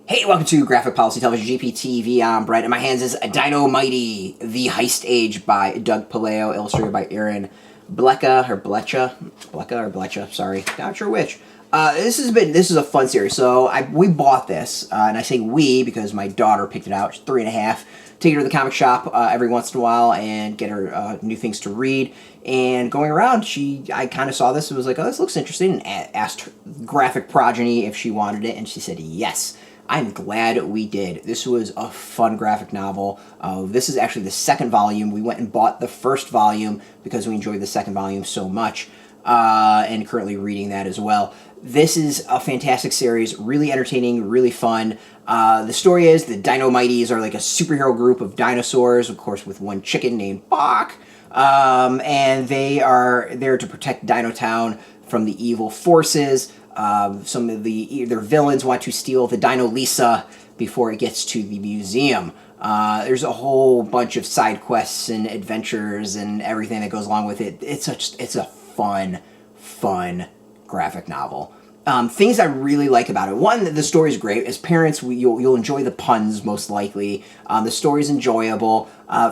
Hey, welcome to Graphic Policy Television GPTV. I'm Brett. In my hands is Dinomighty, The Heist Age by Doug Paleo, illustrated by Aaron Blecha, sorry, not sure which. This is a fun series. So we bought this, and I say we because my daughter picked it out. She's 3.5. Take her to the comic shop every once in a while and get her new things to read. And going around, I kind of saw this and was like, oh, this looks interesting, and asked her graphic progeny if she wanted it, and she said yes. I'm glad we did. This was a fun graphic novel. This is actually the second volume. We went and bought the first volume because we enjoyed the second volume so much, and currently reading that as well. This is a fantastic series, really entertaining, really fun. The story is the Dinomighties are like a superhero group of dinosaurs, of course with one chicken named Bach, and they are there to protect Dino Town from the evil forces. Some of their villains want to steal the Dino Lisa before it gets to the museum. There's a whole bunch of side quests and adventures and everything that goes along with it. It's a fun graphic novel. Things I really like about it. One, the story is great. As parents, you'll enjoy the puns most likely. The story's enjoyable.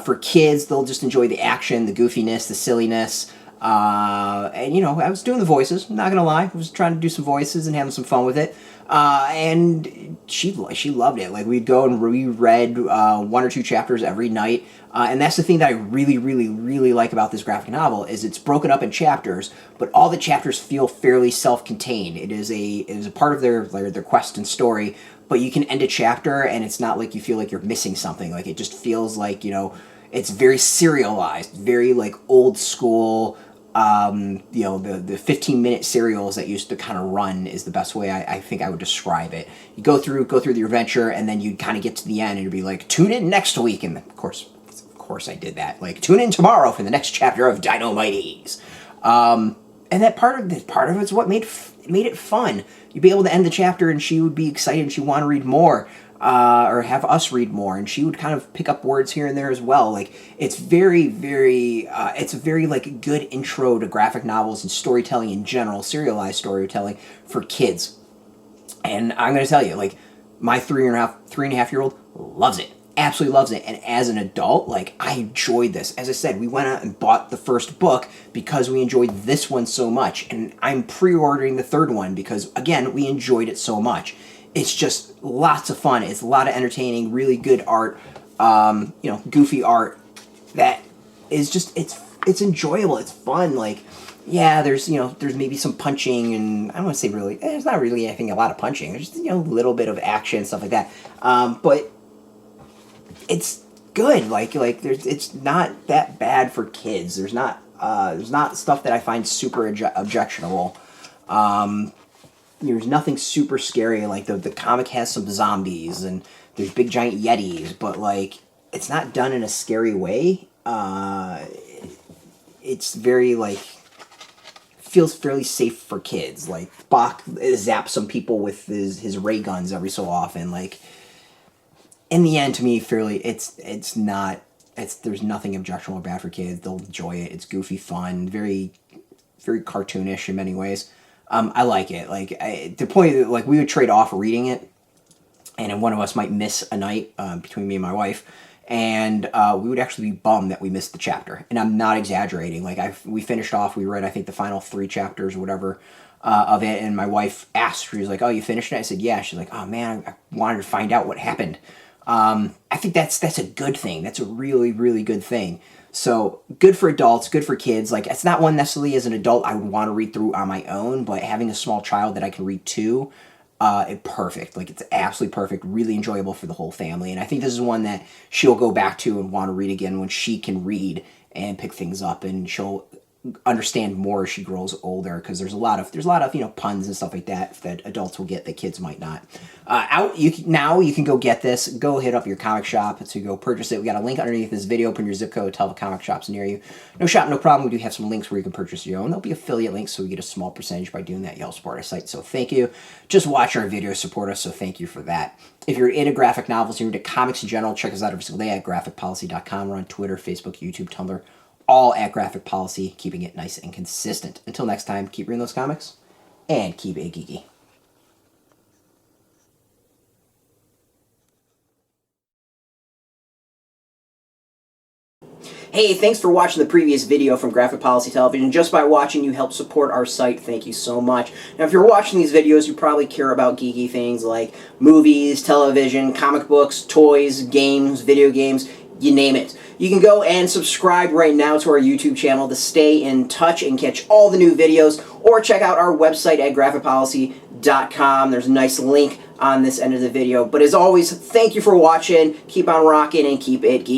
For kids, they'll just enjoy the action, the goofiness, the silliness. And you know, I was doing the voices, I'm not gonna lie. I was trying to do some voices and having some fun with it. And she loved it. Like, we'd go and reread 1 or 2 chapters every night. And that's the thing that I really like about this graphic novel is it's broken up in chapters, but all the chapters feel fairly self-contained. It is a part of their quest and story, but you can end a chapter and it's not like you feel like you're missing something. Like, it just feels like, you know, it's very serialized, very like old school. You know, the 15-minute serials that used to kind of run is the best way I think I would describe it. You go through the adventure, and then you kind of get to the end, and it'd be like, tune in next week, and of course I did that. Like, tune in tomorrow for the next chapter of Dinomighties. And that part of it's what made it fun. You'd be able to end the chapter, and she would be excited, and she'd want to read more. Or have us read more, and she would kind of pick up words here and there as well. Like, it's it's a very like good intro to graphic novels and storytelling in general, serialized storytelling for kids. And I'm gonna tell you, like, my 3.5-year-old loves it, absolutely loves it. And as an adult, like, I enjoyed this. As I said, we went out and bought the first book because we enjoyed this one so much, and I'm pre-ordering the third one because, again, we enjoyed it so much. It's just lots of fun. It's a lot of entertaining, really good art, you know, goofy art that is just, it's enjoyable. It's fun. Like, yeah, there's maybe some punching, and I don't want to say really, there's not really anything, a lot of punching. There's just, you know, a little bit of action, stuff like that. But it's good. Like it's not that bad for kids. There's not stuff that I find super objectionable. There's nothing super scary. Like, the comic has some zombies and there's big giant yetis, but like, it's not done in a scary way. It's very like, feels fairly safe for kids. Like, Bach zaps some people with his ray guns every so often. Like, in the end, to me, there's nothing objectionable or bad for kids. They'll enjoy it. It's goofy fun, very cartoonish in many ways. I like it. Like, to the point that, like, we would trade off reading it, and then one of us might miss a night between me and my wife, and we would actually be bummed that we missed the chapter. And I'm not exaggerating. Like, we finished off. We read, I think, the final 3 chapters or whatever of it, and my wife asked. She was like, "Oh, you finished it?" I said, "Yeah." She's like, "Oh man, I wanted to find out what happened." I think that's a good thing. That's a really good thing. So, good for adults, good for kids. Like, it's not one necessarily as an adult I would want to read through on my own, but having a small child that I can read to, it's perfect. Like, it's absolutely perfect, really enjoyable for the whole family. And I think this is one that she'll go back to and want to read again when she can read and pick things up, and she'll understand more as she grows older, because there's a lot of you know, puns and stuff like that adults will get that kids might not. You can go get this. Go hit up your comic shop to go purchase it. We got a link underneath this video. Put in your zip code, tell the comic shops near you. No shop, no problem. We do have some links where you can purchase your own. There'll be affiliate links, so we get a small percentage by doing that. You help support our site, so thank you. Just watch our videos, support us, so thank you for that. If you're into graphic novels, you're into comics in general, check us out every single day at graphicpolicy.com. We're on Twitter, Facebook, YouTube, Tumblr, all at Graphic Policy, keeping it nice and consistent. Until next time, keep reading those comics, and keep it geeky. Hey, thanks for watching the previous video from Graphic Policy Television. Just by watching, you help support our site. Thank you so much. Now, if you're watching these videos, you probably care about geeky things like movies, television, comic books, toys, games, video games, you name it. You can go and subscribe right now to our YouTube channel to stay in touch and catch all the new videos, or check out our website at graphicpolicy.com. There's a nice link on this end of the video. But as always, thank you for watching. Keep on rocking and keep it geeky.